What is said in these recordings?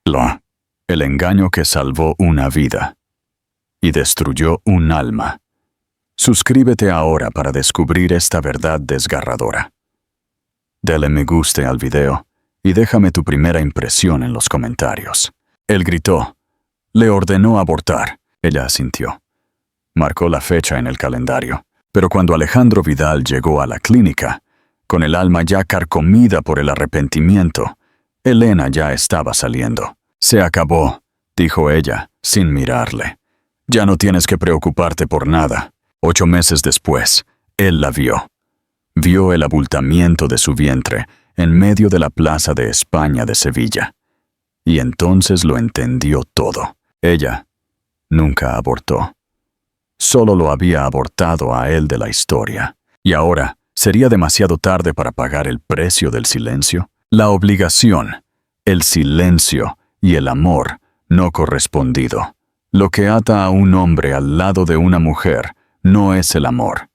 El engaño que salvó una vida y destruyó un alma. Suscríbete ahora para descubrir esta verdad desgarradora. Dale me gusta al video y déjame tu primera impresión en los comentarios. Él gritó. Le ordenó abortar. Ella asintió. Marcó la fecha en el calendario. Pero cuando Alejandro Vidal llegó a la clínica, con el alma ya carcomida por el arrepentimiento, Elena ya estaba saliendo. Se acabó, dijo ella, sin mirarle. Ya no tienes que preocuparte por nada. 8 meses después, él la vio. Vio el abultamiento de su vientre en medio de la Plaza de España de Sevilla. Y entonces lo entendió todo. Ella nunca abortó. Solo lo había abortado a él de la historia. Y ahora, ¿sería demasiado tarde para pagar el precio del silencio? La obligación, el silencio y el amor no correspondido. Lo que ata a un hombre al lado de una mujer no es el amor,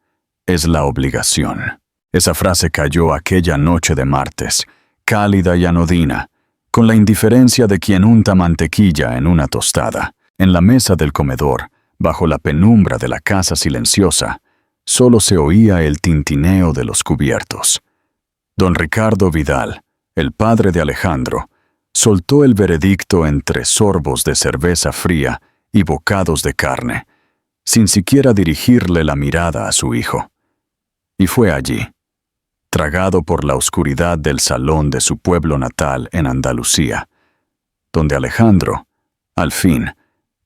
es la obligación. Esa frase cayó aquella noche de martes, cálida y anodina, con la indiferencia de quien unta mantequilla en una tostada. En la mesa del comedor, bajo la penumbra de la casa silenciosa, solo se oía el tintineo de los cubiertos. Don Ricardo Vidal, el padre de Alejandro, soltó el veredicto entre sorbos de cerveza fría y bocados de carne, sin siquiera dirigirle la mirada a su hijo. Y fue allí, tragado por la oscuridad del salón de su pueblo natal en Andalucía, donde Alejandro, al fin,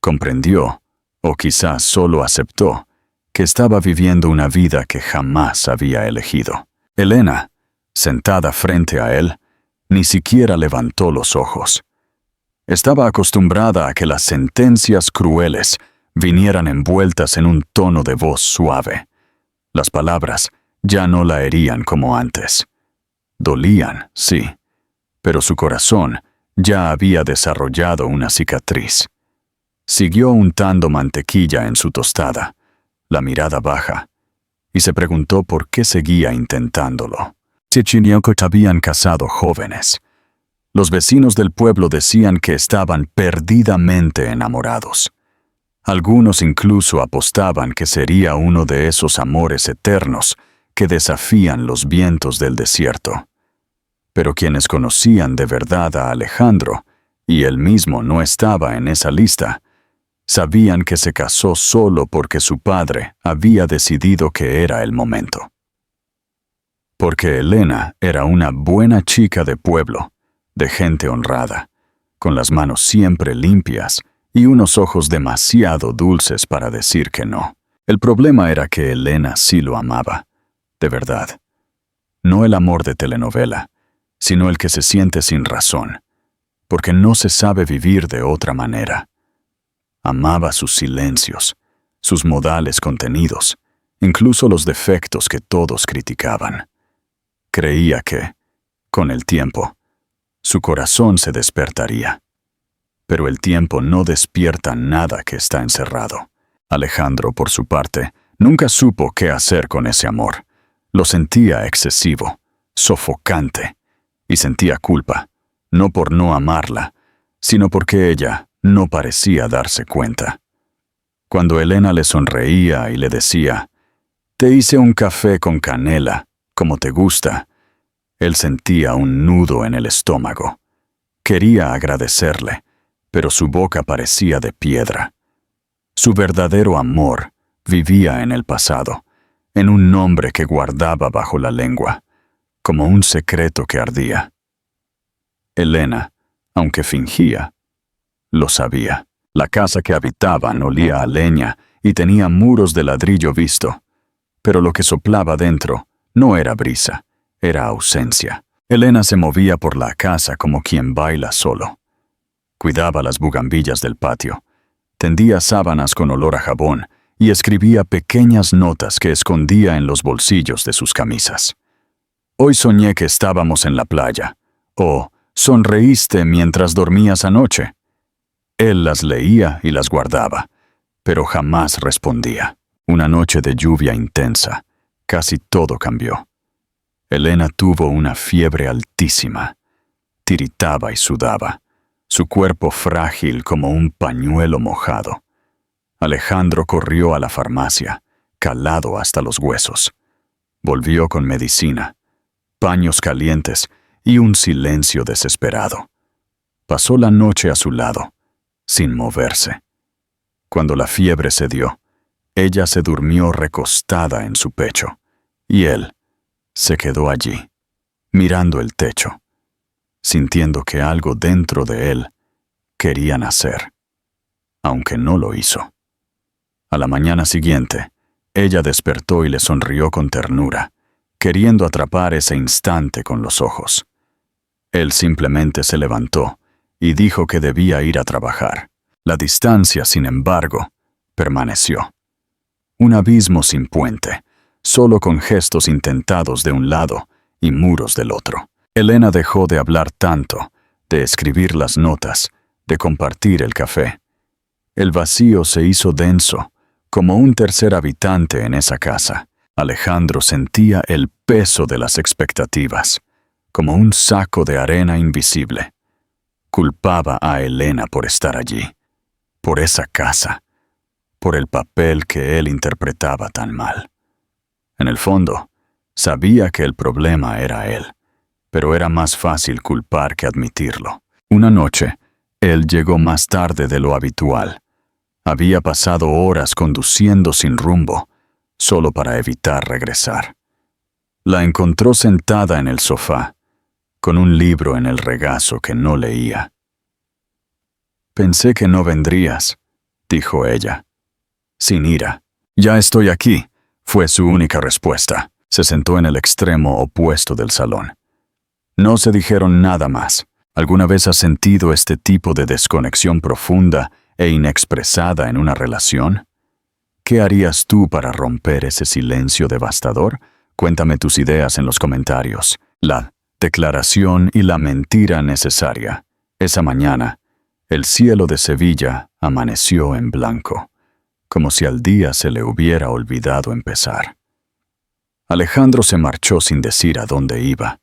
comprendió, o quizás solo aceptó, que estaba viviendo una vida que jamás había elegido. Elena, sentada frente a él, ni siquiera levantó los ojos. Estaba acostumbrada a que las sentencias crueles vinieran envueltas en un tono de voz suave. Las palabras ya no la herían como antes. Dolían, sí, pero su corazón ya había desarrollado una cicatriz. Siguió untando mantequilla en su tostada, la mirada baja, y se preguntó por qué seguía intentándolo. Chichinioco habían casado jóvenes. Los vecinos del pueblo decían que estaban perdidamente enamorados. Algunos incluso apostaban que sería uno de esos amores eternos que desafían los vientos del desierto. Pero quienes conocían de verdad a Alejandro, y él mismo no estaba en esa lista, sabían que se casó solo porque su padre había decidido que era el momento. Porque Elena era una buena chica de pueblo, de gente honrada, con las manos siempre limpias y unos ojos demasiado dulces para decir que no. El problema era que Elena sí lo amaba, de verdad. No el amor de telenovela, sino el que se siente sin razón, porque no se sabe vivir de otra manera. Amaba sus silencios, sus modales contenidos, incluso los defectos que todos criticaban. Creía que, con el tiempo, su corazón se despertaría. Pero el tiempo no despierta nada que está encerrado. Alejandro, por su parte, nunca supo qué hacer con ese amor. Lo sentía excesivo, sofocante, y sentía culpa, no por no amarla, sino porque ella no parecía darse cuenta. Cuando Elena le sonreía y le decía, «Te hice un café con canela, como te gusta», él sentía un nudo en el estómago. Quería agradecerle, pero su boca parecía de piedra. Su verdadero amor vivía en el pasado, en un nombre que guardaba bajo la lengua, como un secreto que ardía. Elena, aunque fingía, lo sabía. La casa que habitaban olía a leña y tenía muros de ladrillo visto, pero lo que soplaba dentro no era brisa, era ausencia. Elena se movía por la casa como quien baila solo. Cuidaba las bugambillas del patio, tendía sábanas con olor a jabón y escribía pequeñas notas que escondía en los bolsillos de sus camisas. «Hoy soñé que estábamos en la playa», o «¿Sonreíste mientras dormías anoche?». Él las leía y las guardaba, pero jamás respondía. Una noche de lluvia intensa, casi todo cambió. Elena tuvo una fiebre altísima. Tiritaba y sudaba. su cuerpo frágil como un pañuelo mojado. Alejandro corrió a la farmacia, calado hasta los huesos. Volvió con medicina, paños calientes y un silencio desesperado. Pasó la noche a su lado, sin moverse. Cuando la fiebre cedió, ella se durmió recostada en su pecho, y él se quedó allí, mirando el techo, sintiendo que algo dentro de él quería nacer, aunque no lo hizo. A la mañana siguiente, ella despertó y le sonrió con ternura, queriendo atrapar ese instante con los ojos. Él simplemente se levantó y dijo que debía ir a trabajar. La distancia, sin embargo, permaneció. Un abismo sin puente, solo con gestos intentados de un lado y muros del otro. Elena dejó de hablar tanto, de escribir las notas, de compartir el café. El vacío se hizo denso, como un tercer habitante en esa casa. Alejandro sentía el peso de las expectativas, como un saco de arena invisible. Culpaba a Elena por estar allí, por esa casa, por el papel que él interpretaba tan mal. En el fondo, sabía que el problema era él, pero era más fácil culpar que admitirlo. Una noche, él llegó más tarde de lo habitual. Había pasado horas conduciendo sin rumbo, solo para evitar regresar. La encontró sentada en el sofá, con un libro en el regazo que no leía. «Pensé que no vendrías», dijo ella, sin ira. «Ya estoy aquí», fue su única respuesta. Se sentó en el extremo opuesto del salón. No se dijeron nada más. ¿Alguna vez has sentido este tipo de desconexión profunda e inexpresada en una relación? ¿Qué harías tú para romper ese silencio devastador? Cuéntame tus ideas en los comentarios. La declaración y la mentira necesaria. Esa mañana, el cielo de Sevilla amaneció en blanco, como si al día se le hubiera olvidado empezar. Alejandro se marchó sin decir a dónde iba.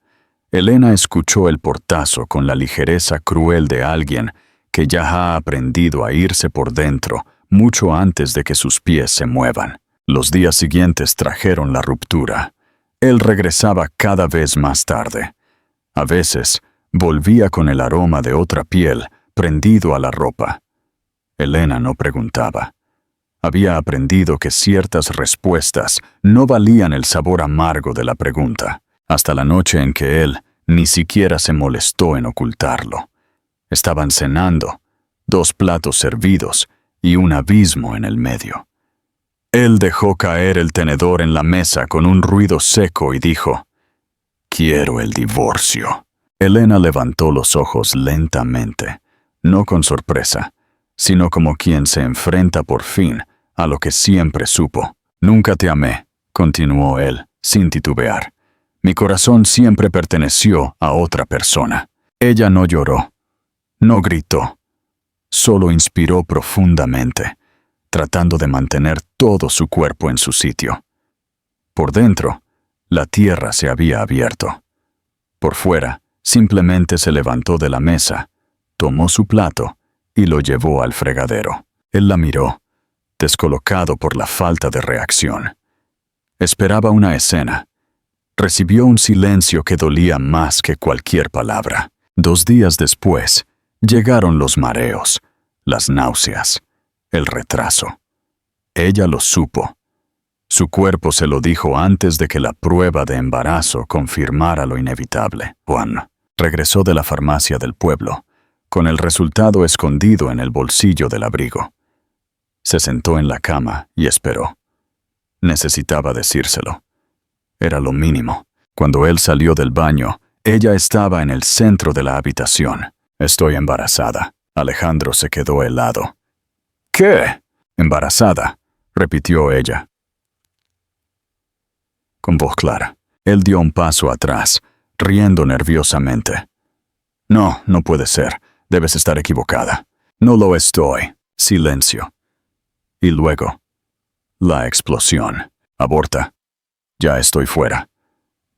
Elena escuchó el portazo con la ligereza cruel de alguien que ya ha aprendido a irse por dentro mucho antes de que sus pies se muevan. Los días siguientes trajeron la ruptura. Él regresaba cada vez más tarde. A veces, volvía con el aroma de otra piel prendido a la ropa. Elena no preguntaba. Había aprendido que ciertas respuestas no valían el sabor amargo de la pregunta, hasta la noche en que él ni siquiera se molestó en ocultarlo. Estaban cenando, 2 platos servidos y un abismo en el medio. Él dejó caer el tenedor en la mesa con un ruido seco y dijo: «Quiero el divorcio». Elena levantó los ojos lentamente, no con sorpresa, sino como quien se enfrenta por fin a lo que siempre supo. «Nunca te amé», continuó él, sin titubear. «Mi corazón siempre perteneció a otra persona». Ella no lloró, no gritó, solo inspiró profundamente, tratando de mantener todo su cuerpo en su sitio. Por dentro, la tierra se había abierto. Por fuera, simplemente se levantó de la mesa, tomó su plato y lo llevó al fregadero. Él la miró, descolocado por la falta de reacción. Esperaba una escena. Recibió un silencio que dolía más que cualquier palabra. 2 días después, llegaron los mareos, las náuseas, el retraso. Ella lo supo. Su cuerpo se lo dijo antes de que la prueba de embarazo confirmara lo inevitable. Juan regresó de la farmacia del pueblo, con el resultado escondido en el bolsillo del abrigo. Se sentó en la cama y esperó. Necesitaba decírselo. Era lo mínimo. Cuando él salió del baño, ella estaba en el centro de la habitación. «Estoy embarazada». Alejandro se quedó helado. «¿Qué? ¿Embarazada?», repitió ella, con voz clara. Él dio un paso atrás, riendo nerviosamente. «No, no puede ser. Debes estar equivocada». «No lo estoy». Silencio. Y luego, la explosión. «Aborta. Ya estoy fuera.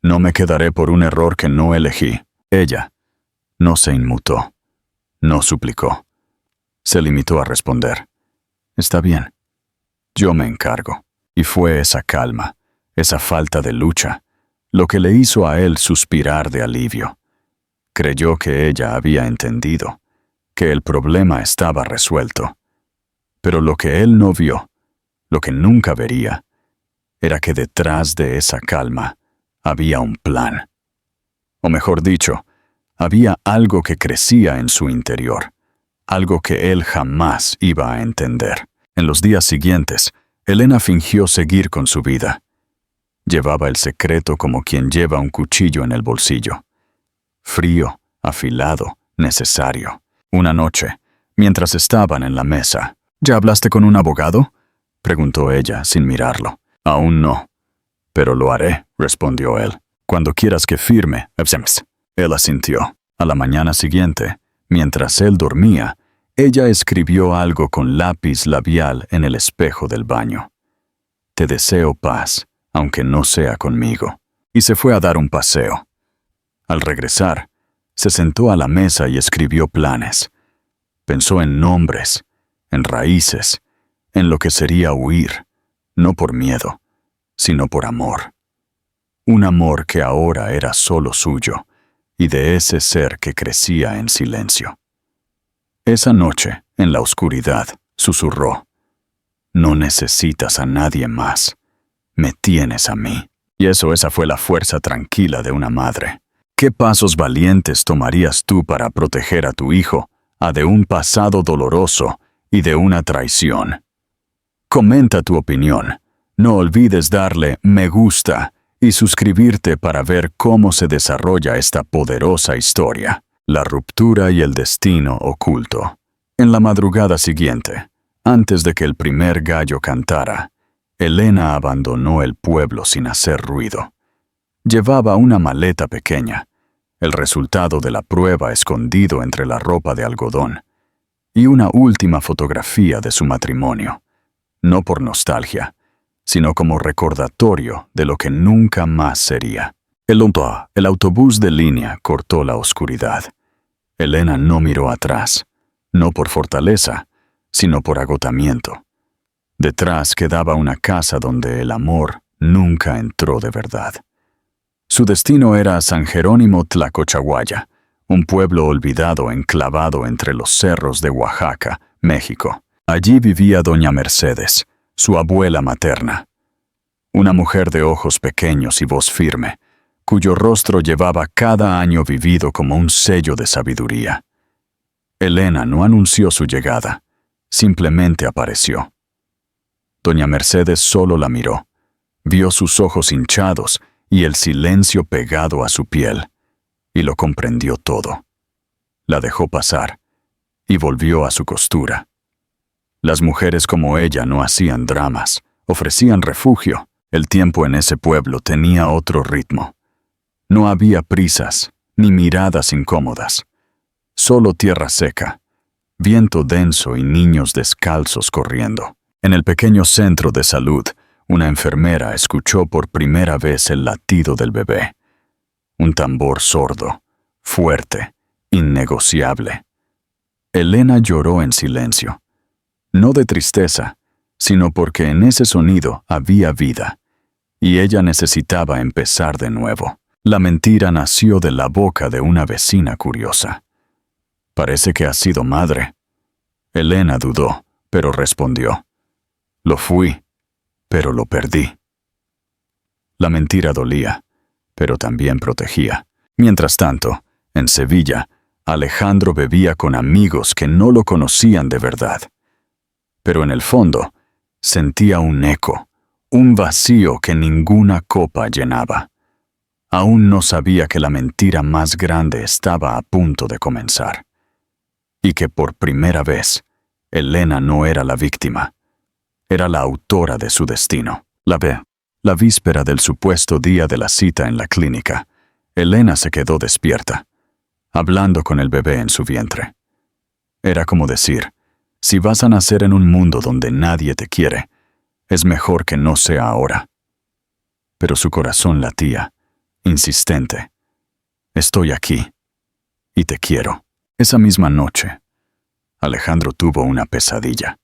No me quedaré por un error que no elegí». Ella no se inmutó. No suplicó. Se limitó a responder: «Está bien. Yo me encargo». Y fue esa calma, esa falta de lucha, lo que le hizo a él suspirar de alivio. Creyó que ella había entendido, que el problema estaba resuelto. Pero lo que él no vio, lo que nunca vería, era que detrás de esa calma había un plan. O mejor dicho, había algo que crecía en su interior, algo que él jamás iba a entender. En los días siguientes, Elena fingió seguir con su vida. Llevaba el secreto como quien lleva un cuchillo en el bolsillo. Frío, afilado, necesario. Una noche, mientras estaban en la mesa: «¿Ya hablaste con un abogado?», preguntó ella sin mirarlo. «Aún no, pero lo haré», respondió él. «Cuando quieras que firme». Él asintió. A la mañana siguiente, mientras él dormía, ella escribió algo con lápiz labial en el espejo del baño: «Te deseo paz, aunque no sea conmigo». Y se fue a dar un paseo. Al regresar, se sentó a la mesa y escribió planes. Pensó en nombres, en raíces, en lo que sería huir, no por miedo, sino por amor. Un amor que ahora era solo suyo, y de ese ser que crecía en silencio. Esa noche, en la oscuridad, susurró: «No necesitas a nadie más. Me tienes a mí». Y esa fue la fuerza tranquila de una madre. ¿Qué pasos valientes tomarías tú para proteger a tu hijo de un pasado doloroso y de una traición? Comenta tu opinión. No olvides darle me gusta y suscribirte para ver cómo se desarrolla esta poderosa historia: la ruptura y el destino oculto. En la madrugada siguiente, antes de que el primer gallo cantara, Elena abandonó el pueblo sin hacer ruido. Llevaba una maleta pequeña, el resultado de la prueba escondido entre la ropa de algodón, y una última fotografía de su matrimonio, no por nostalgia, sino como recordatorio de lo que nunca más sería. El autobús de línea cortó la oscuridad. Elena no miró atrás, no por fortaleza, sino por agotamiento. Detrás quedaba una casa donde el amor nunca entró de verdad. Su destino era San Jerónimo Tlacochahuaya, un pueblo olvidado enclavado entre los cerros de Oaxaca, México. Allí vivía doña Mercedes, su abuela materna. Una mujer de ojos pequeños y voz firme, cuyo rostro llevaba cada año vivido como un sello de sabiduría. Elena no anunció su llegada, simplemente apareció. Doña Mercedes solo la miró, vio sus ojos hinchados y el silencio pegado a su piel, y lo comprendió todo. La dejó pasar, y volvió a su costura. Las mujeres como ella no hacían dramas, ofrecían refugio. El tiempo en ese pueblo tenía otro ritmo. No había prisas, ni miradas incómodas. Solo tierra seca, viento denso y niños descalzos corriendo. En el pequeño centro de salud, una enfermera escuchó por primera vez el latido del bebé. Un tambor sordo, fuerte, innegociable. Elena lloró en silencio, no de tristeza, sino porque en ese sonido había vida, y ella necesitaba empezar de nuevo. La mentira nació de la boca de una vecina curiosa. «Parece que has sido madre». Elena dudó, pero respondió: «Lo fui, pero lo perdí». La mentira dolía, pero también protegía. Mientras tanto, en Sevilla, Alejandro bebía con amigos que no lo conocían de verdad. Pero en el fondo, sentía un eco, un vacío que ninguna copa llenaba. Aún no sabía que la mentira más grande estaba a punto de comenzar. Y que por primera vez, Elena no era la víctima. Era la autora de su destino. La víspera del supuesto día de la cita en la clínica, Elena se quedó despierta, hablando con el bebé en su vientre. Era como decir: si vas a nacer en un mundo donde nadie te quiere, es mejor que no sea ahora. Pero su corazón latía, insistente: estoy aquí, y te quiero. Esa misma noche, Alejandro tuvo una pesadilla.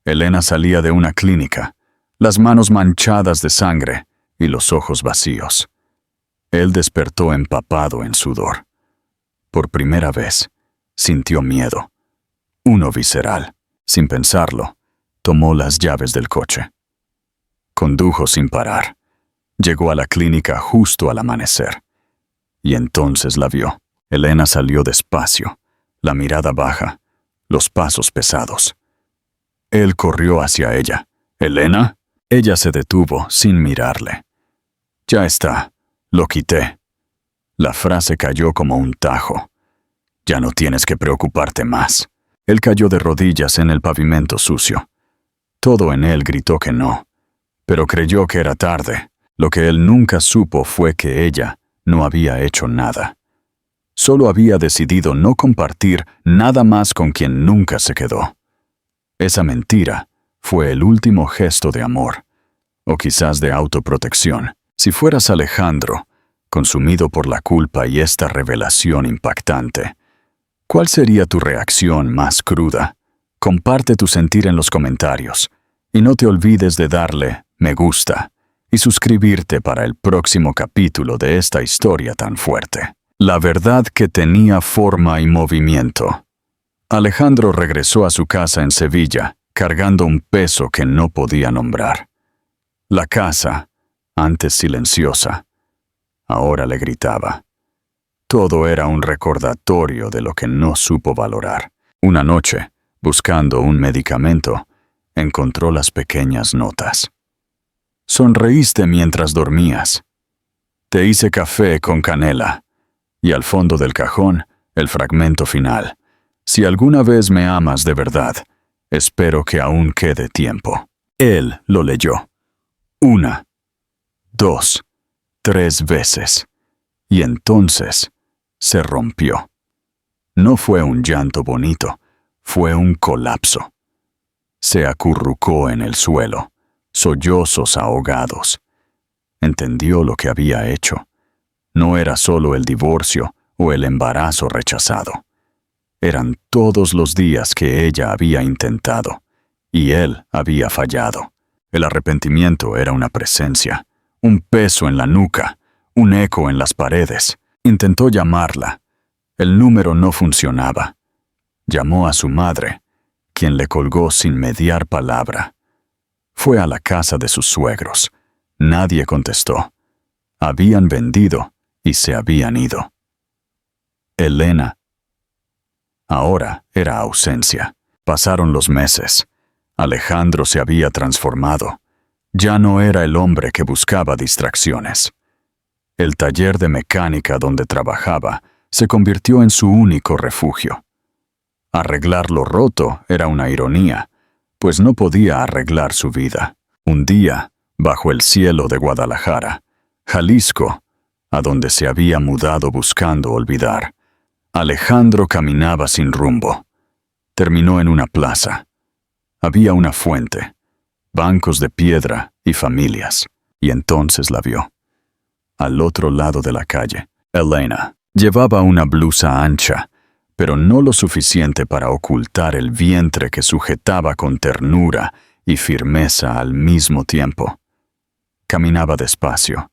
Elena salía de una clínica, las manos manchadas de sangre y los ojos vacíos. Él despertó empapado en sudor. Por primera vez, sintió miedo. Uno visceral. Sin pensarlo, tomó las llaves del coche. Condujo sin parar. Llegó a la clínica justo al amanecer. Y entonces la vio. Elena salió despacio, la mirada baja, los pasos pesados. Él corrió hacia ella. «¿Elena?» Ella se detuvo sin mirarle. «Ya está, lo quité». La frase cayó como un tajo. «Ya no tienes que preocuparte más». Él cayó de rodillas en el pavimento sucio. Todo en él gritó que no, pero creyó que era tarde. Lo que él nunca supo fue que ella no había hecho nada. Solo había decidido no compartir nada más con quien nunca se quedó. Esa mentira fue el último gesto de amor, o quizás de autoprotección. Si fueras Alejandro, consumido por la culpa y esta revelación impactante, ¿cuál sería tu reacción más cruda? Comparte tu sentir en los comentarios y no te olvides de darle me gusta y suscribirte para el próximo capítulo de esta historia tan fuerte. La verdad que tenía forma y movimiento. Alejandro regresó a su casa en Sevilla, cargando un peso que no podía nombrar. La casa, antes silenciosa, ahora le gritaba. Todo era un recordatorio de lo que no supo valorar. Una noche, buscando un medicamento, encontró las pequeñas notas. Sonreíste mientras dormías. Te hice café con canela. Y al fondo del cajón, el fragmento final. Si alguna vez me amas de verdad, espero que aún quede tiempo. Él lo leyó. 1, 2, 3 veces. Y entonces se rompió. No fue un llanto bonito, fue un colapso. Se acurrucó en el suelo, sollozos ahogados. Entendió lo que había hecho. No era solo el divorcio o el embarazo rechazado. Eran todos los días que ella había intentado, y él había fallado. El arrepentimiento era una presencia, un peso en la nuca, un eco en las paredes. Intentó llamarla. El número no funcionaba. Llamó a su madre, quien le colgó sin mediar palabra. Fue a la casa de sus suegros. Nadie contestó. Habían vendido y se habían ido. Elena. Ahora era ausencia. Pasaron los meses. Alejandro se había transformado. Ya no era el hombre que buscaba distracciones. El taller de mecánica donde trabajaba se convirtió en su único refugio. Arreglar lo roto era una ironía, pues no podía arreglar su vida. Un día, bajo el cielo de Guadalajara, Jalisco, a donde se había mudado buscando olvidar, Alejandro caminaba sin rumbo. Terminó en una plaza. Había una fuente, bancos de piedra y familias, y entonces la vio. Al otro lado de la calle, Elena llevaba una blusa ancha, pero no lo suficiente para ocultar el vientre que sujetaba con ternura y firmeza al mismo tiempo. Caminaba despacio,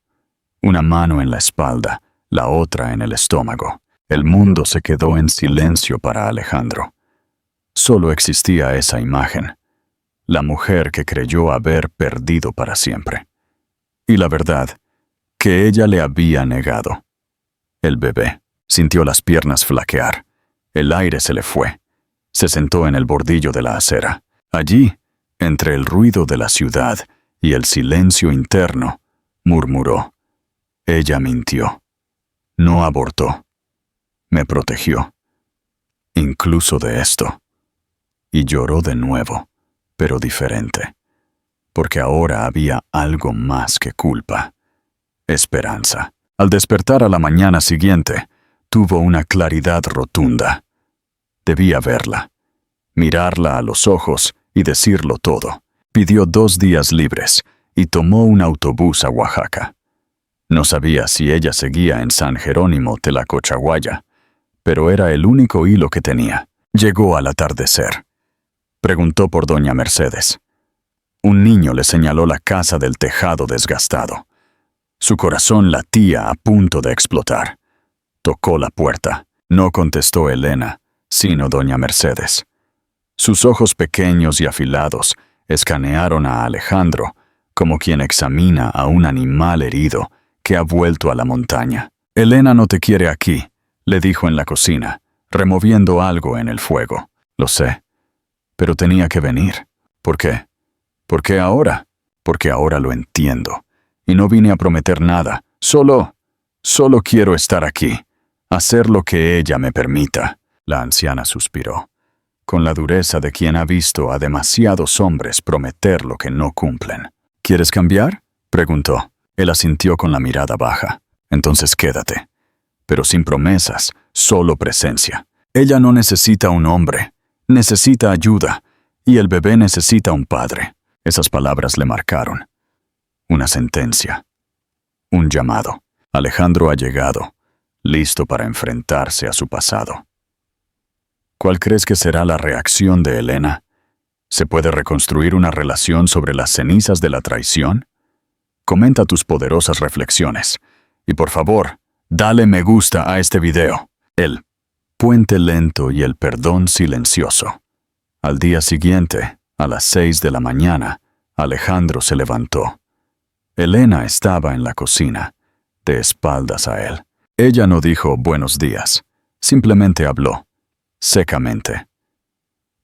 una mano en la espalda, la otra en el estómago. El mundo se quedó en silencio para Alejandro. Solo existía esa imagen, la mujer que creyó haber perdido para siempre. Y la verdad, que ella le había negado. El bebé sintió las piernas flaquear. El aire se le fue. Se sentó en el bordillo de la acera. Allí, entre el ruido de la ciudad y el silencio interno, murmuró. Ella mintió. No abortó. Me protegió. Incluso de esto. Y lloró de nuevo, pero diferente. Porque ahora había algo más que culpa. Esperanza. Al despertar a la mañana siguiente, tuvo una claridad rotunda. Debía verla, mirarla a los ojos y decirlo todo. Pidió 2 días libres y tomó un autobús a Oaxaca. No sabía si ella seguía en San Jerónimo Tlacochahuaya, pero era el único hilo que tenía. Llegó al atardecer. Preguntó por doña Mercedes. Un niño le señaló la casa del tejado desgastado. Su corazón latía a punto de explotar. Tocó la puerta. No contestó Elena, sino doña Mercedes. Sus ojos pequeños y afilados escanearon a Alejandro como quien examina a un animal herido que ha vuelto a la montaña. «Elena no te quiere aquí», le dijo en la cocina, removiendo algo en el fuego. «Lo sé, pero tenía que venir». «¿Por qué?» «¿Por qué ahora?» «Porque ahora lo entiendo. Y no vine a prometer nada. Solo quiero estar aquí, hacer lo que ella me permita». La anciana suspiró, con la dureza de quien ha visto a demasiados hombres prometer lo que no cumplen. «¿Quieres cambiar?», preguntó. Él asintió con la mirada baja. «Entonces quédate. Pero sin promesas, solo presencia. Ella no necesita un hombre, necesita ayuda, y el bebé necesita un padre». Esas palabras le marcaron. Una sentencia. Un llamado. Alejandro ha llegado, listo para enfrentarse a su pasado. ¿Cuál crees que será la reacción de Elena? ¿Se puede reconstruir una relación sobre las cenizas de la traición? Comenta tus poderosas reflexiones. Y por favor, dale me gusta a este video. El puente lento y el perdón silencioso. Al día siguiente, a las 6 de la mañana, Alejandro se levantó. Elena estaba en la cocina, de espaldas a él. Ella no dijo buenos días, simplemente habló, secamente.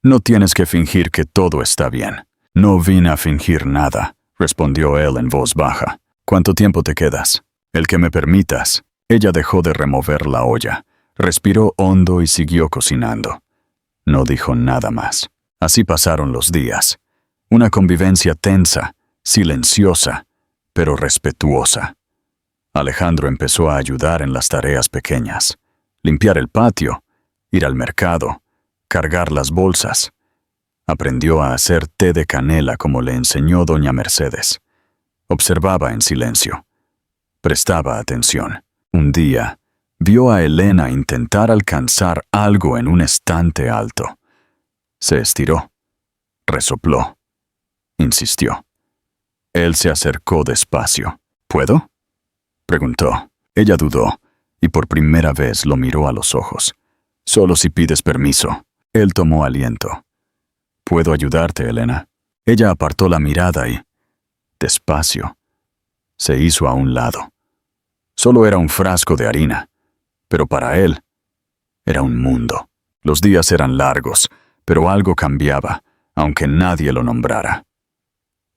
«No tienes que fingir que todo está bien». «No vine a fingir nada», respondió él en voz baja. «¿Cuánto tiempo te quedas?» «El que me permitas». Ella dejó de remover la olla, respiró hondo y siguió cocinando. No dijo nada más. Así pasaron los días. Una convivencia tensa, silenciosa, pero respetuosa. Alejandro empezó a ayudar en las tareas pequeñas. Limpiar el patio, ir al mercado, cargar las bolsas. Aprendió a hacer té de canela como le enseñó doña Mercedes. Observaba en silencio. Prestaba atención. Un día, vio a Elena intentar alcanzar algo en un estante alto. Se estiró. Resopló. Insistió. Él se acercó despacio. «¿Puedo?», preguntó. Ella dudó, y por primera vez lo miró a los ojos. «Solo si pides permiso». Él tomó aliento. «¿Puedo ayudarte, Elena?». Ella apartó la mirada y, despacio, se hizo a un lado. Solo era un frasco de harina, pero para él era un mundo. Los días eran largos, pero algo cambiaba, aunque nadie lo nombrara.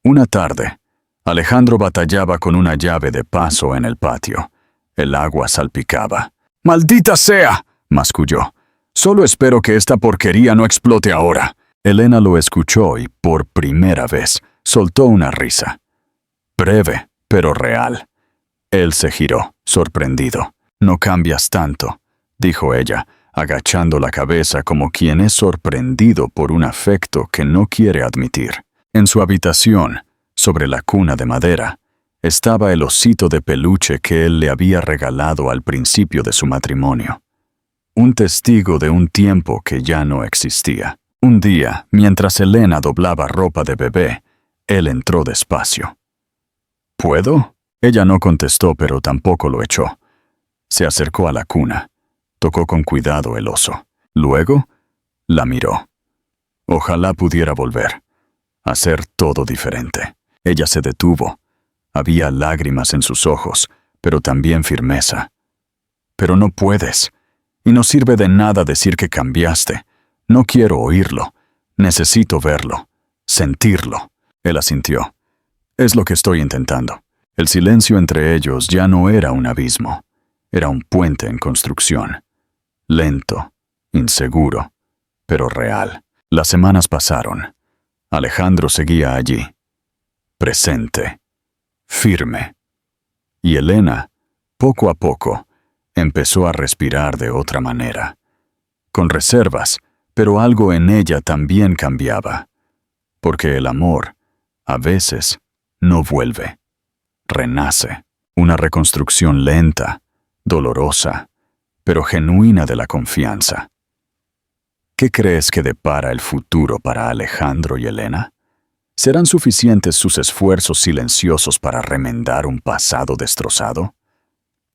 Una tarde, Alejandro batallaba con una llave de paso en el patio. El agua salpicaba. «¡Maldita sea!», masculló. «Solo espero que esta porquería no explote ahora». Elena lo escuchó y, por primera vez, soltó una risa. Breve, pero real. Él se giró, sorprendido. «No cambias tanto», dijo ella, agachando la cabeza como quien es sorprendido por un afecto que no quiere admitir. En su habitación, sobre la cuna de madera, estaba el osito de peluche que él le había regalado al principio de su matrimonio. Un testigo de un tiempo que ya no existía. Un día, mientras Elena doblaba ropa de bebé, él entró despacio. «¿Puedo?». Ella no contestó, pero tampoco lo echó. Se acercó a la cuna. Tocó con cuidado el oso. Luego, la miró. Ojalá pudiera volver. Hacer todo diferente. Ella se detuvo. Había lágrimas en sus ojos, pero también firmeza. «Pero no puedes. Y no sirve de nada decir que cambiaste. No quiero oírlo. Necesito verlo. Sentirlo». Él asintió. «Es lo que estoy intentando». El silencio entre ellos ya no era un abismo. Era un puente en construcción. Lento, inseguro, pero real. Las semanas pasaron. Alejandro seguía allí. Presente. Firme. Y Elena, poco a poco, empezó a respirar de otra manera. Con reservas, pero algo en ella también cambiaba. Porque el amor, a veces, no vuelve. Renace. Una reconstrucción lenta, dolorosa, pero genuina de la confianza. ¿Qué crees que depara el futuro para Alejandro y Elena? ¿Serán suficientes sus esfuerzos silenciosos para remendar un pasado destrozado?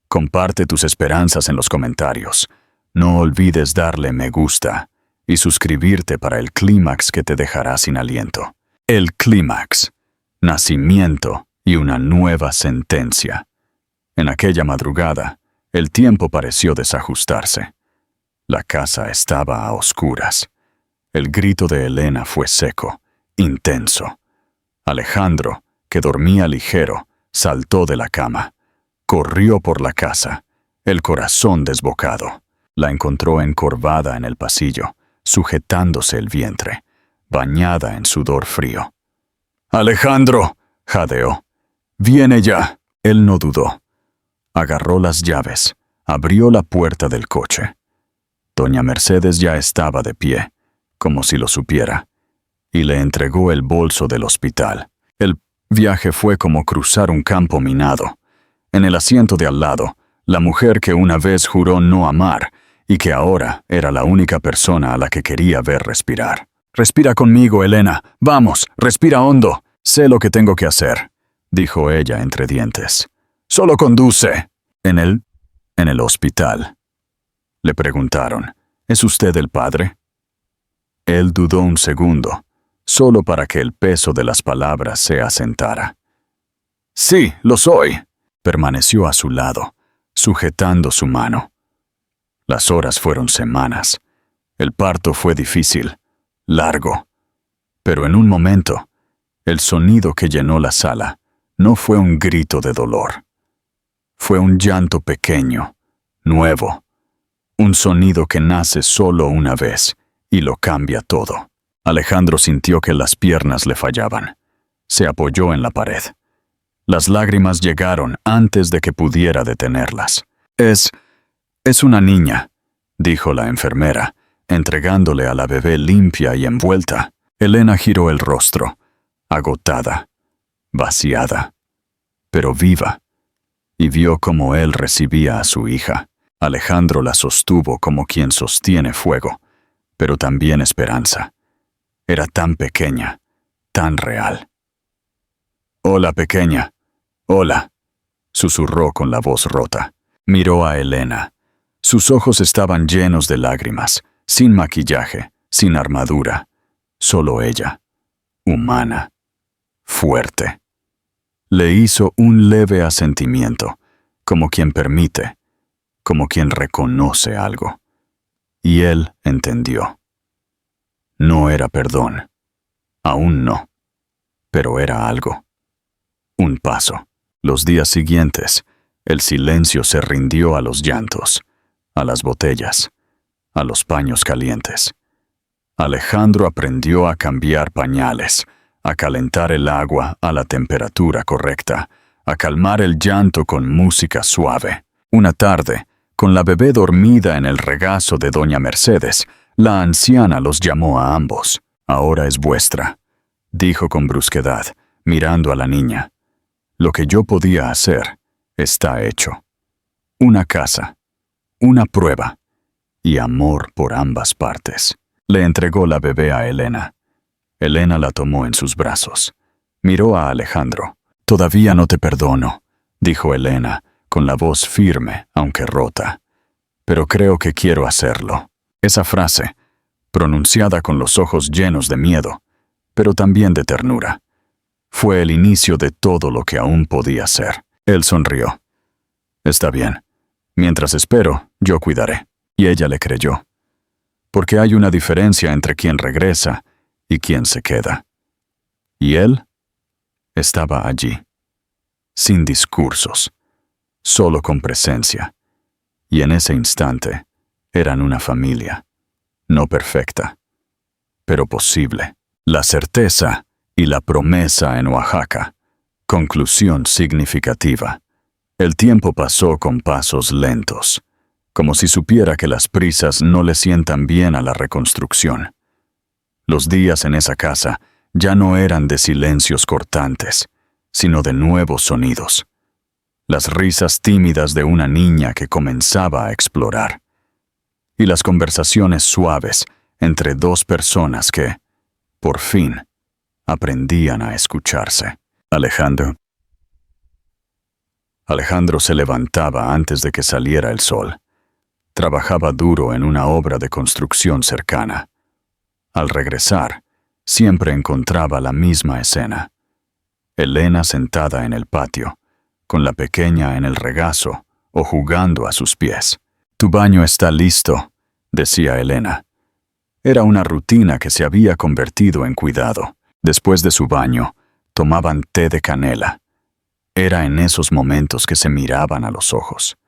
Comparte tus esperanzas en los comentarios. No olvides darle me gusta y suscribirte para el clímax que te dejará sin aliento. El clímax, nacimiento y una nueva sentencia. En aquella madrugada, el tiempo pareció desajustarse. La casa estaba a oscuras. El grito de Elena fue seco, intenso. Alejandro, que dormía ligero, saltó de la cama. Corrió por la casa, el corazón desbocado. La encontró encorvada en el pasillo, sujetándose el vientre, bañada en sudor frío. «¡Alejandro!», jadeó. «¡Viene ya!». Él no dudó. Agarró las llaves, abrió la puerta del coche. Doña Mercedes ya estaba de pie, como si lo supiera, y le entregó el bolso del hospital. El viaje fue como cruzar un campo minado. En el asiento de al lado, la mujer que una vez juró no amar y que ahora era la única persona a la que quería ver respirar. «Respira conmigo, Elena. Vamos, respira hondo. Sé lo que tengo que hacer», dijo ella entre dientes. «Solo conduce». En el hospital. Le preguntaron, «¿Es usted el padre?». Él dudó un segundo, solo para que el peso de las palabras se asentara. «Sí, lo soy». Permaneció a su lado, sujetando su mano. Las horas fueron semanas. El parto fue difícil, largo. Pero en un momento, el sonido que llenó la sala no fue un grito de dolor. Fue un llanto pequeño, nuevo. Un sonido que nace solo una vez y lo cambia todo. Alejandro sintió que las piernas le fallaban. Se apoyó en la pared. Las lágrimas llegaron antes de que pudiera detenerlas. Es una niña», dijo la enfermera, entregándole a la bebé limpia y envuelta. Elena giró el rostro, agotada, vaciada, pero viva, y vio cómo él recibía a su hija. Alejandro la sostuvo como quien sostiene fuego, pero también esperanza. Era tan pequeña, tan real. «Hola, pequeña. Hola», susurró con la voz rota. Miró a Elena. Sus ojos estaban llenos de lágrimas, sin maquillaje, sin armadura. Solo ella, humana, fuerte. Le hizo un leve asentimiento, como quien permite, como quien reconoce algo. Y él entendió. No era perdón. Aún no. Pero era algo. Un paso. Los días siguientes, el silencio se rindió a los llantos, a las botellas, a los paños calientes. Alejandro aprendió a cambiar pañales, a calentar el agua a la temperatura correcta, a calmar el llanto con música suave. Una tarde, con la bebé dormida en el regazo de doña Mercedes, la anciana los llamó a ambos. «Ahora es vuestra», dijo con brusquedad, mirando a la niña. «Lo que yo podía hacer está hecho. Una casa, una prueba y amor por ambas partes». Le entregó la bebé a Elena. Elena la tomó en sus brazos. Miró a Alejandro. «Todavía no te perdono», dijo Elena, con la voz firme, aunque rota. «Pero creo que quiero hacerlo». Esa frase, pronunciada con los ojos llenos de miedo, pero también de ternura, fue el inicio de todo lo que aún podía ser. Él sonrió. «Está bien. Mientras espero, yo cuidaré». Y ella le creyó. Porque hay una diferencia entre quien regresa y quien se queda. Y él estaba allí, sin discursos, solo con presencia. Y en ese instante eran una familia, no perfecta, pero posible. La certeza y la promesa en Oaxaca. Conclusión significativa. El tiempo pasó con pasos lentos, como si supiera que las prisas no le sientan bien a la reconstrucción. Los días en esa casa ya no eran de silencios cortantes, sino de nuevos sonidos. Las risas tímidas de una niña que comenzaba a explorar. y las conversaciones suaves entre dos personas que, por fin, aprendían a escucharse. Alejandro se levantaba antes de que saliera el sol. Trabajaba duro en una obra de construcción cercana. Al regresar, siempre encontraba la misma escena. Elena sentada en el patio, con la pequeña en el regazo o jugando a sus pies. «Tu baño está listo», decía Elena. Era una rutina que se había convertido en cuidado. Después de su baño, tomaban té de canela. Era en esos momentos que se miraban a los ojos.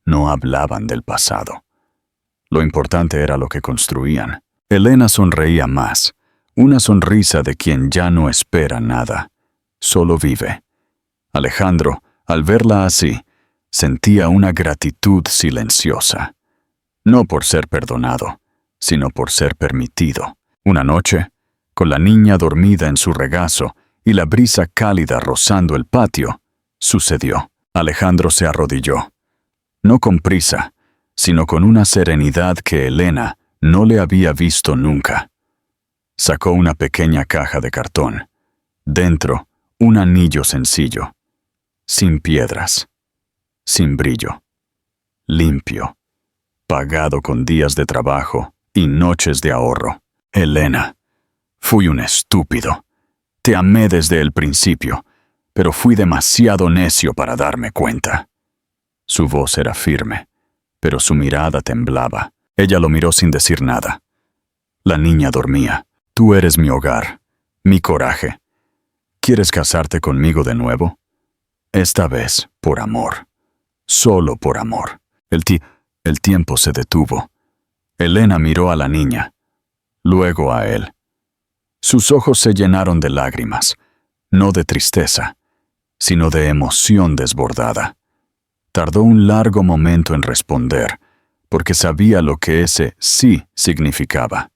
No hablaban del pasado. Lo importante era lo que construían. Elena sonreía más, una sonrisa de quien ya no espera nada, solo vive. Alejandro, al verla así, sentía una gratitud silenciosa. No por ser perdonado, sino por ser permitido. Una noche, con la niña dormida en su regazo y la brisa cálida rozando el patio, sucedió. Alejandro se arrodilló. No con prisa, sino con una serenidad que Elena no le había visto nunca. Sacó una pequeña caja de cartón. Dentro, un anillo sencillo, sin piedras, sin brillo, limpio, pagado con días de trabajo y noches de ahorro. Elena, fui un estúpido. Te amé desde el principio, pero fui demasiado necio para darme cuenta. Su voz era firme, pero su mirada temblaba. Ella lo miró sin decir nada. La niña dormía. Tú eres mi hogar, mi coraje. ¿Quieres casarte conmigo de nuevo? Esta vez por amor. Solo por amor. El tiempo se detuvo. Elena miró a la niña, luego a él. Sus ojos se llenaron de lágrimas, no de tristeza, sino de emoción desbordada. Tardó un largo momento en responder, porque sabía lo que ese sí significaba.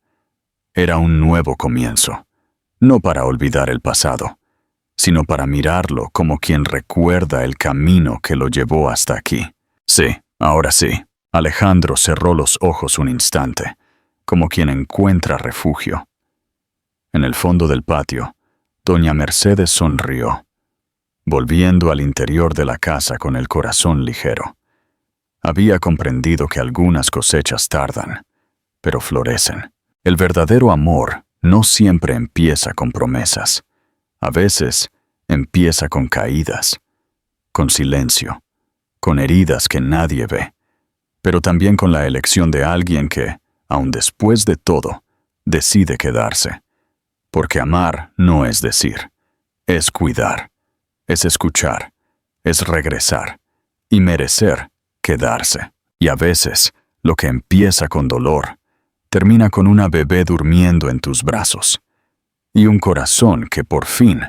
Era un nuevo comienzo, no para olvidar el pasado, sino para mirarlo como quien recuerda el camino que lo llevó hasta aquí. Sí, ahora sí. Alejandro cerró los ojos un instante, como quien encuentra refugio. En el fondo del patio, doña Mercedes sonrió, volviendo al interior de la casa con el corazón ligero. Había comprendido que algunas cosechas tardan, pero florecen. El verdadero amor no siempre empieza con promesas. A veces empieza con caídas, con silencio, con heridas que nadie ve, pero también con la elección de alguien que, aun después de todo, decide quedarse. Porque amar no es decir, es cuidar, es escuchar, es regresar y merecer quedarse. Y a veces, lo que empieza con dolor, termina con una bebé durmiendo en tus brazos y un corazón que por fin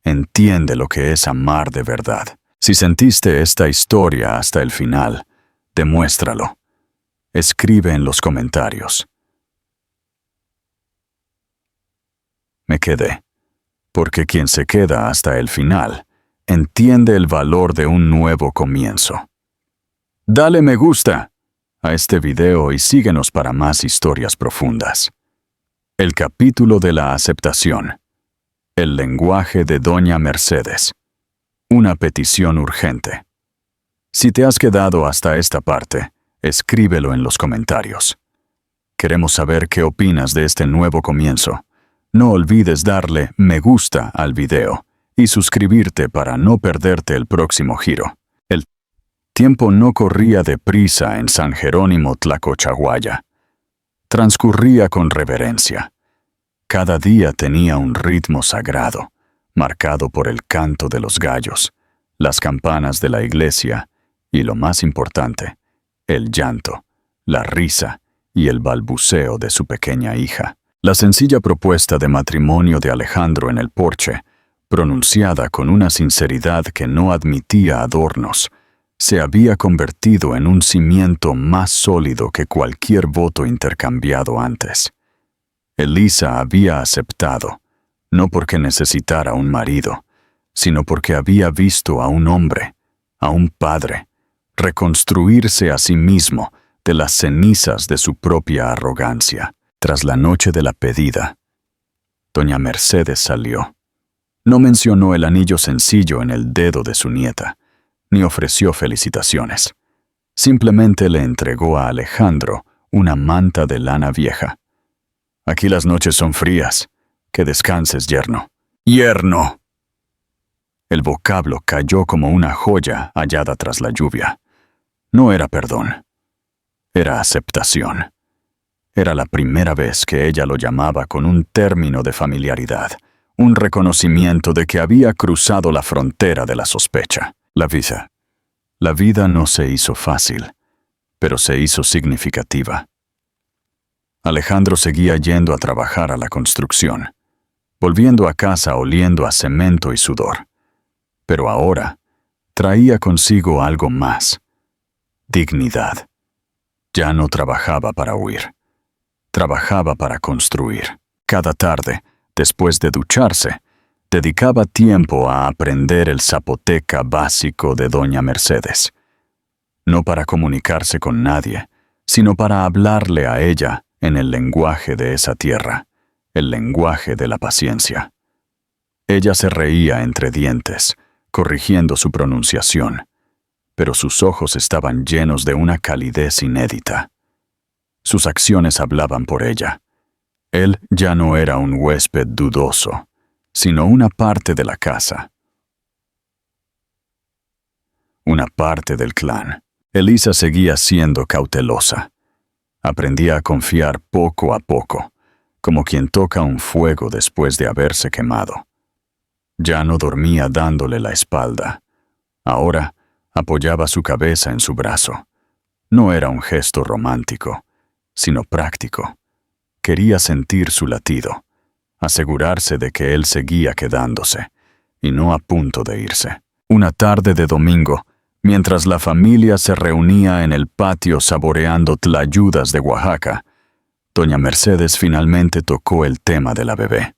entiende lo que es amar de verdad. Si sentiste esta historia hasta el final, demuéstralo. Escribe en los comentarios. Me quedé, porque quien se queda hasta el final entiende el valor de un nuevo comienzo. Dale me gusta a este video y síguenos para más historias profundas. El capítulo de la aceptación. El lenguaje de doña Mercedes. Una petición urgente. Si te has quedado hasta esta parte, escríbelo en los comentarios. Queremos saber qué opinas de este nuevo comienzo. No olvides darle me gusta al video y suscribirte para no perderte el próximo giro. El tiempo no corría deprisa en San Jerónimo Tlacochahuaya. Transcurría con reverencia. Cada día tenía un ritmo sagrado, marcado por el canto de los gallos, las campanas de la iglesia y, lo más importante, el llanto, la risa y el balbuceo de su pequeña hija. La sencilla propuesta de matrimonio de Alejandro en el porche, pronunciada con una sinceridad que no admitía adornos, se había convertido en un cimiento más sólido que cualquier voto intercambiado antes. Elisa había aceptado, no porque necesitara un marido, sino porque había visto a un hombre, a un padre, reconstruirse a sí mismo de las cenizas de su propia arrogancia. Tras la noche de la pedida, doña Mercedes salió. No mencionó el anillo sencillo en el dedo de su nieta, ni ofreció felicitaciones. Simplemente le entregó a Alejandro una manta de lana vieja. «Aquí las noches son frías. Que descanses, yerno». ¡Yerno! El vocablo cayó como una joya hallada tras la lluvia. No era perdón. Era aceptación. Era la primera vez que ella lo llamaba con un término de familiaridad, un reconocimiento de que había cruzado la frontera de la sospecha. La vida no se hizo fácil, pero se hizo significativa. Alejandro seguía yendo a trabajar a la construcción, volviendo a casa oliendo a cemento y sudor. Pero ahora traía consigo algo más: dignidad. Ya no trabajaba para huir. Trabajaba para construir. Cada tarde, después de ducharse, dedicaba tiempo a aprender el zapoteca básico de doña Mercedes. No para comunicarse con nadie, sino para hablarle a ella en el lenguaje de esa tierra, el lenguaje de la paciencia. Ella se reía entre dientes, corrigiendo su pronunciación, pero sus ojos estaban llenos de una calidez inédita. Sus acciones hablaban por ella. Él ya no era un huésped dudoso, sino una parte de la casa. Una parte del clan. Elisa seguía siendo cautelosa. Aprendía a confiar poco a poco, como quien toca un fuego después de haberse quemado. Ya no dormía dándole la espalda. Ahora apoyaba su cabeza en su brazo. No era un gesto romántico, sino práctico. Quería sentir su latido, asegurarse de que él seguía quedándose, y no a punto de irse. Una tarde de domingo, mientras la familia se reunía en el patio saboreando tlayudas de Oaxaca, doña Mercedes finalmente tocó el tema de la bebé.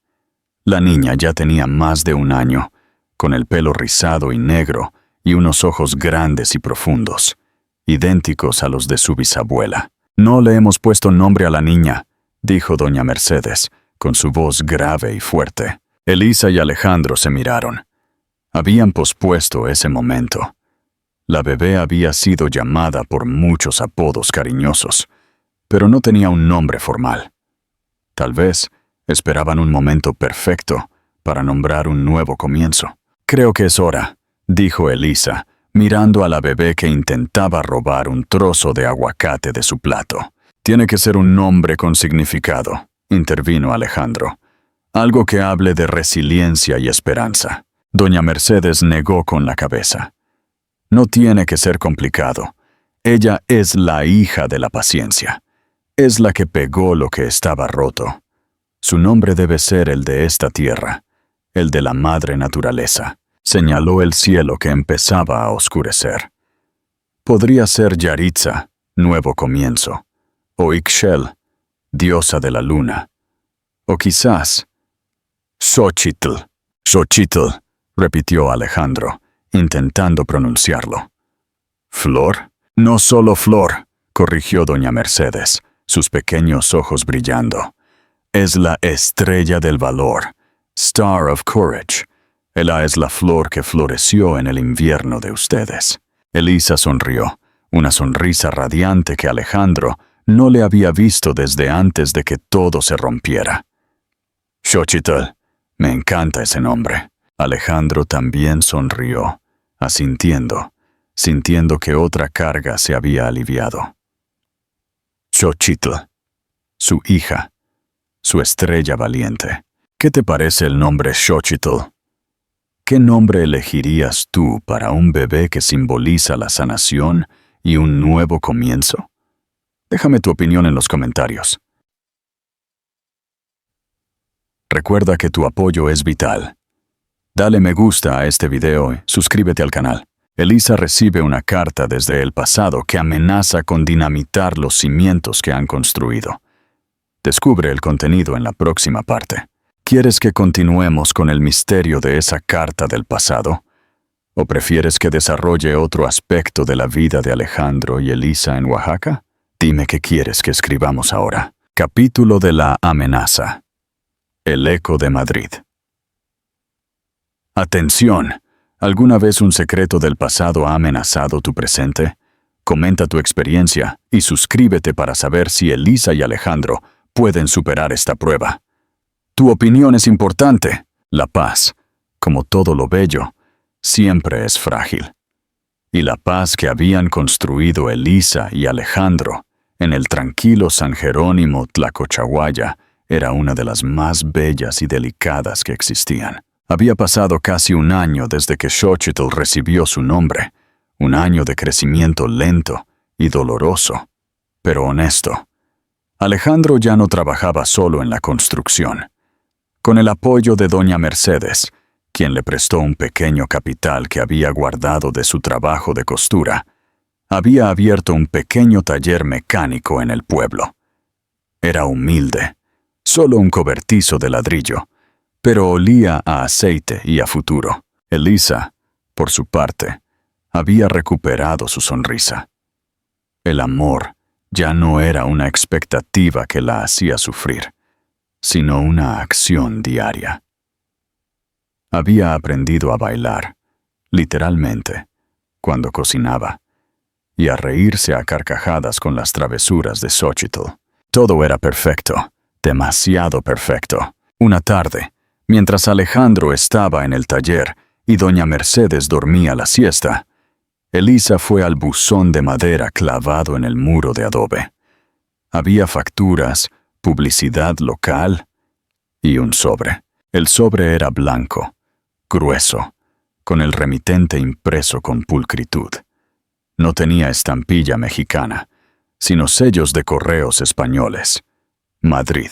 La niña ya tenía más de un año, con el pelo rizado y negro y unos ojos grandes y profundos, idénticos a los de su bisabuela. «No le hemos puesto nombre a la niña», dijo doña Mercedes, con su voz grave y fuerte. Elisa y Alejandro se miraron. Habían pospuesto ese momento. La bebé había sido llamada por muchos apodos cariñosos, pero no tenía un nombre formal. Tal vez esperaban un momento perfecto para nombrar un nuevo comienzo. «Creo que es hora», dijo Elisa, mirando a la bebé que intentaba robar un trozo de aguacate de su plato. «Tiene que ser un nombre con significado», intervino Alejandro. «Algo que hable de resiliencia y esperanza». Doña Mercedes negó con la cabeza. «No tiene que ser complicado. Ella es la hija de la paciencia. Es la que pegó lo que estaba roto. Su nombre debe ser el de esta tierra, el de la madre naturaleza». Señaló el cielo que empezaba a oscurecer. Podría ser Yaritza, nuevo comienzo, o Ixchel, diosa de la luna, o quizás Xochitl. «Xochitl», repitió Alejandro, intentando pronunciarlo. «¿Flor?» «No solo flor», corrigió doña Mercedes, sus pequeños ojos brillando. «Es la estrella del valor, Star of Courage. Ella es la flor que floreció en el invierno de ustedes». Elisa sonrió, una sonrisa radiante que Alejandro no le había visto desde antes de que todo se rompiera. «Xochitl, me encanta ese nombre». Alejandro también sonrió, sintiendo que otra carga se había aliviado. Xochitl, su hija, su estrella valiente. ¿Qué te parece el nombre Xochitl? ¿Qué nombre elegirías tú para un bebé que simboliza la sanación y un nuevo comienzo? Déjame tu opinión en los comentarios. Recuerda que tu apoyo es vital. Dale me gusta a este video y suscríbete al canal. Elisa recibe una carta desde el pasado que amenaza con dinamitar los cimientos que han construido. Descubre el contenido en la próxima parte. ¿Quieres que continuemos con el misterio de esa carta del pasado? ¿O prefieres que desarrolle otro aspecto de la vida de Alejandro y Elisa en Oaxaca? Dime qué quieres que escribamos ahora. Capítulo de la amenaza. El eco de Madrid. Atención. ¿Alguna vez un secreto del pasado ha amenazado tu presente? Comenta tu experiencia y suscríbete para saber si Elisa y Alejandro pueden superar esta prueba. Tu opinión es importante. La paz, como todo lo bello, siempre es frágil. Y la paz que habían construido Elisa y Alejandro en el tranquilo San Jerónimo Tlacochahuaya era una de las más bellas y delicadas que existían. Había pasado casi un año desde que Xochitl recibió su nombre, un año de crecimiento lento y doloroso, pero honesto. Alejandro ya no trabajaba solo en la construcción. Con el apoyo de doña Mercedes, quien le prestó un pequeño capital que había guardado de su trabajo de costura, había abierto un pequeño taller mecánico en el pueblo. Era humilde, solo un cobertizo de ladrillo, pero olía a aceite y a futuro. Elisa, por su parte, había recuperado su sonrisa. El amor ya no era una expectativa que la hacía sufrir, sino una acción diaria. Había aprendido a bailar, literalmente, cuando cocinaba, y a reírse a carcajadas con las travesuras de Xochitl. Todo era perfecto, demasiado perfecto. Una tarde, mientras Alejandro estaba en el taller y doña Mercedes dormía la siesta, Elisa fue al buzón de madera clavado en el muro de adobe. Había facturas, publicidad local y un sobre. El sobre era blanco, grueso, con el remitente impreso con pulcritud. No tenía estampilla mexicana, sino sellos de correos españoles. Madrid.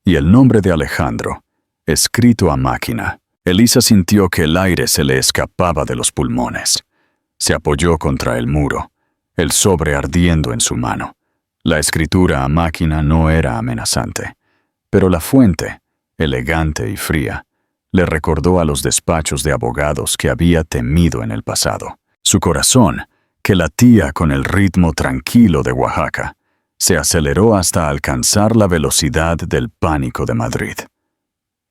Y el nombre de Alejandro, escrito a máquina. Elisa sintió que el aire se le escapaba de los pulmones. Se apoyó contra el muro, el sobre ardiendo en su mano. La escritura a máquina no era amenazante, pero la fuente, elegante y fría, le recordó a los despachos de abogados que había temido en el pasado. Su corazón, que latía con el ritmo tranquilo de Oaxaca, se aceleró hasta alcanzar la velocidad del pánico de Madrid.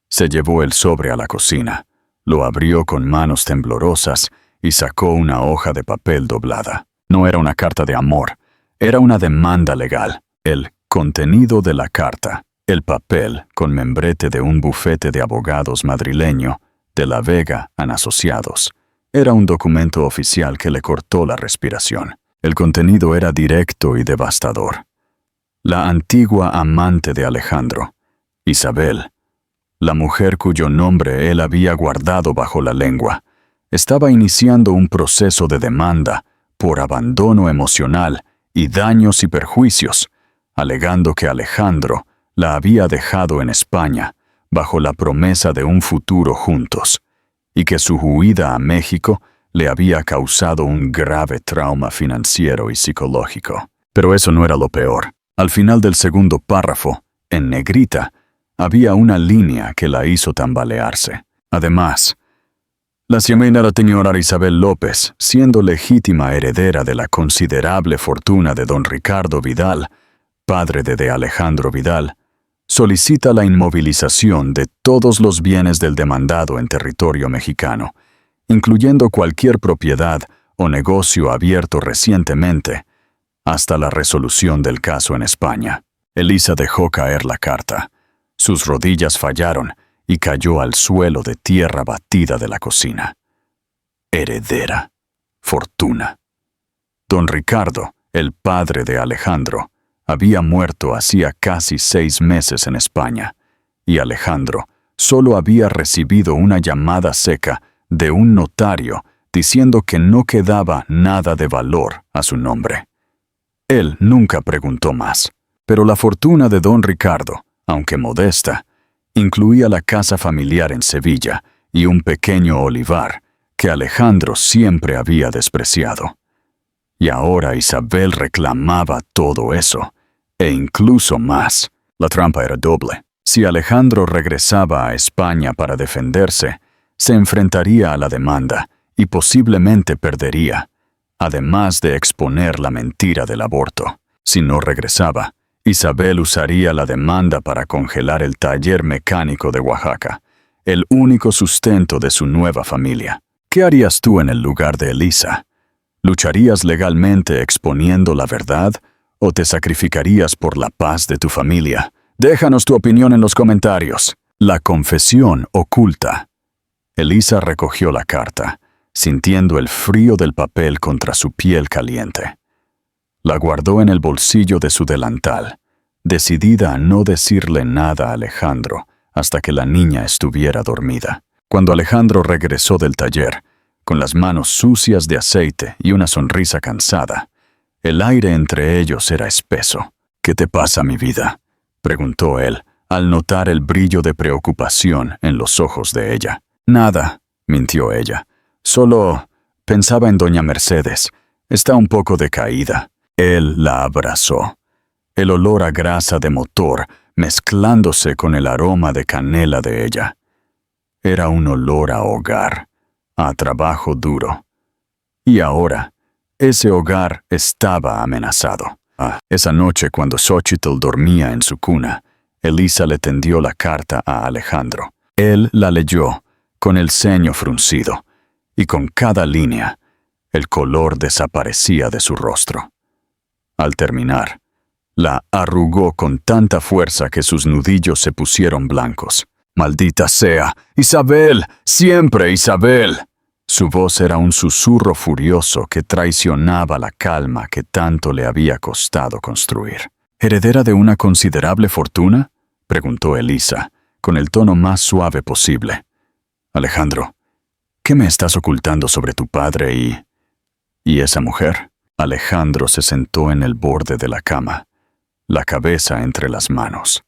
Se llevó el sobre a la cocina, lo abrió con manos temblorosas y sacó una hoja de papel doblada. No era una carta de amor, era una demanda legal. El contenido de la carta, el papel con membrete de un bufete de abogados madrileño, de La Vega & Asociados, era un documento oficial que le cortó la respiración. El contenido era directo y devastador. La antigua amante de Alejandro, Isabel, la mujer cuyo nombre él había guardado bajo la lengua, estaba iniciando un proceso de demanda por abandono emocional y daños y perjuicios, alegando que Alejandro la había dejado en España bajo la promesa de un futuro juntos, y que su huida a México le había causado un grave trauma financiero y psicológico. Pero eso no era lo peor. Al final del segundo párrafo, en negrita, había una línea que la hizo tambalearse. Además, la señora Isabel López, siendo legítima heredera de la considerable fortuna de don Ricardo Vidal, padre de Alejandro Vidal, solicita la inmovilización de todos los bienes del demandado en territorio mexicano, incluyendo cualquier propiedad o negocio abierto recientemente, hasta la resolución del caso en España. Elisa dejó caer la carta. Sus rodillas fallaron y cayó al suelo de tierra batida de la cocina. Heredera. Fortuna. Don Ricardo, el padre de Alejandro, había muerto hacía casi 6 meses en España, y Alejandro solo había recibido una llamada seca de un notario diciendo que no quedaba nada de valor a su nombre. Él nunca preguntó más, pero la fortuna de don Ricardo, aunque modesta, incluía la casa familiar en Sevilla y un pequeño olivar que Alejandro siempre había despreciado. Y ahora Isabel reclamaba todo eso, e incluso más. La trampa era doble. Si Alejandro regresaba a España para defenderse, se enfrentaría a la demanda y posiblemente perdería, además de exponer la mentira del aborto. Si no regresaba, Isabel usaría la demanda para congelar el taller mecánico de Oaxaca, el único sustento de su nueva familia. ¿Qué harías tú en el lugar de Elisa? ¿Lucharías legalmente exponiendo la verdad o te sacrificarías por la paz de tu familia? Déjanos tu opinión en los comentarios. La confesión oculta. Elisa recogió la carta, sintiendo el frío del papel contra su piel caliente. La guardó en el bolsillo de su delantal, decidida a no decirle nada a Alejandro hasta que la niña estuviera dormida. Cuando Alejandro regresó del taller, con las manos sucias de aceite y una sonrisa cansada, el aire entre ellos era espeso. «¿Qué te pasa, mi vida?», preguntó él, al notar el brillo de preocupación en los ojos de ella. «Nada», mintió ella. «Solo pensaba en doña Mercedes. Está un poco decaída». Él la abrazó. El olor a grasa de motor mezclándose con el aroma de canela de ella. Era un olor a hogar, a trabajo duro. Y ahora, ese hogar estaba amenazado. Esa noche, cuando Xochitl dormía en su cuna, Elisa le tendió la carta a Alejandro. Él la leyó, con el ceño fruncido, y con cada línea, el color desaparecía de su rostro. Al terminar, la arrugó con tanta fuerza que sus nudillos se pusieron blancos. «¡Maldita sea! ¡Isabel! ¡Siempre Isabel!». Su voz era un susurro furioso que traicionaba la calma que tanto le había costado construir. «¿Heredera de una considerable fortuna?», preguntó Elisa, con el tono más suave posible. «Alejandro, ¿qué me estás ocultando sobre tu padre y esa mujer?». Alejandro se sentó en el borde de la cama, la cabeza entre las manos.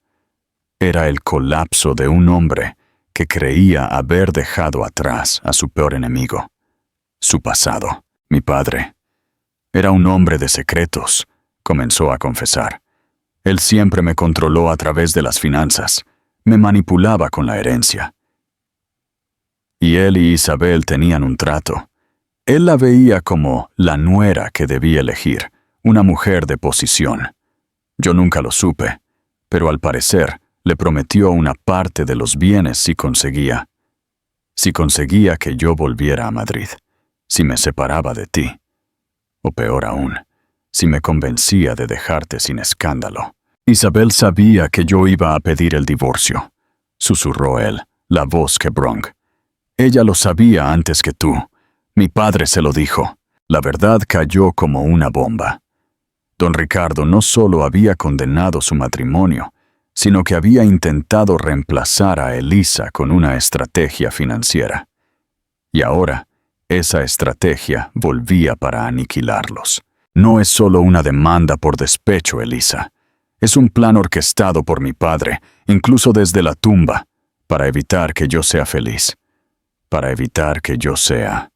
Era el colapso de un hombre que creía haber dejado atrás a su peor enemigo, su pasado. «Mi padre era un hombre de secretos», comenzó a confesar. «Él siempre me controló a través de las finanzas, me manipulaba con la herencia. Y él y Isabel tenían un trato. Él la veía como la nuera que debía elegir, una mujer de posición. Yo nunca lo supe, pero al parecer le prometió una parte de los bienes si conseguía que yo volviera a Madrid, si me separaba de ti, o peor aún, si me convencía de dejarte sin escándalo». «Isabel sabía que yo iba a pedir el divorcio», susurró él, la voz quebró. «Ella lo sabía antes que tú. Mi padre se lo dijo». La verdad cayó como una bomba. Don Ricardo no solo había condenado su matrimonio, sino que había intentado reemplazar a Elisa con una estrategia financiera. Y ahora, esa estrategia volvía para aniquilarlos. «No es solo una demanda por despecho, Elisa. Es un plan orquestado por mi padre, incluso desde la tumba, para evitar que yo sea feliz, para evitar que yo sea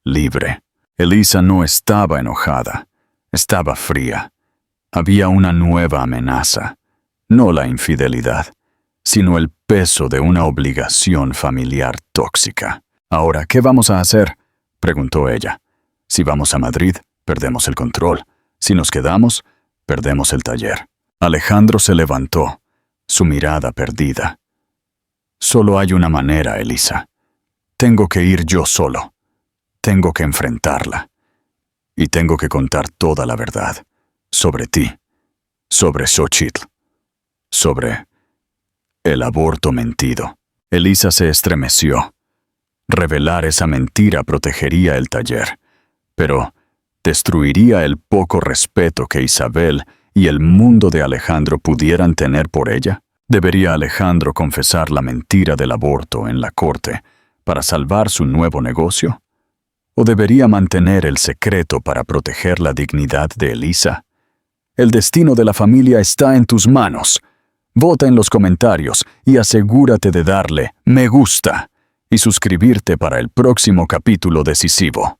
libre». Elisa no estaba enojada, estaba fría. Había una nueva amenaza, no la infidelidad, sino el peso de una obligación familiar tóxica. «Ahora, ¿qué vamos a hacer?», preguntó ella. «Si vamos a Madrid, perdemos el control. Si nos quedamos, perdemos el taller». Alejandro se levantó, su mirada perdida. «Solo hay una manera, Elisa. Tengo que ir yo solo. Tengo que enfrentarla. Y tengo que contar toda la verdad. Sobre ti. Sobre Xochitl. Sobre el aborto mentido». Elisa se estremeció. Revelar esa mentira protegería el taller, pero destruiría el poco respeto que Isabel y el mundo de Alejandro pudieran tener por ella. ¿Debería Alejandro confesar la mentira del aborto en la corte para salvar su nuevo negocio? ¿O debería mantener el secreto para proteger la dignidad de Elisa? El destino de la familia está en tus manos. Vota en los comentarios y asegúrate de darle me gusta y suscribirte para el próximo capítulo decisivo.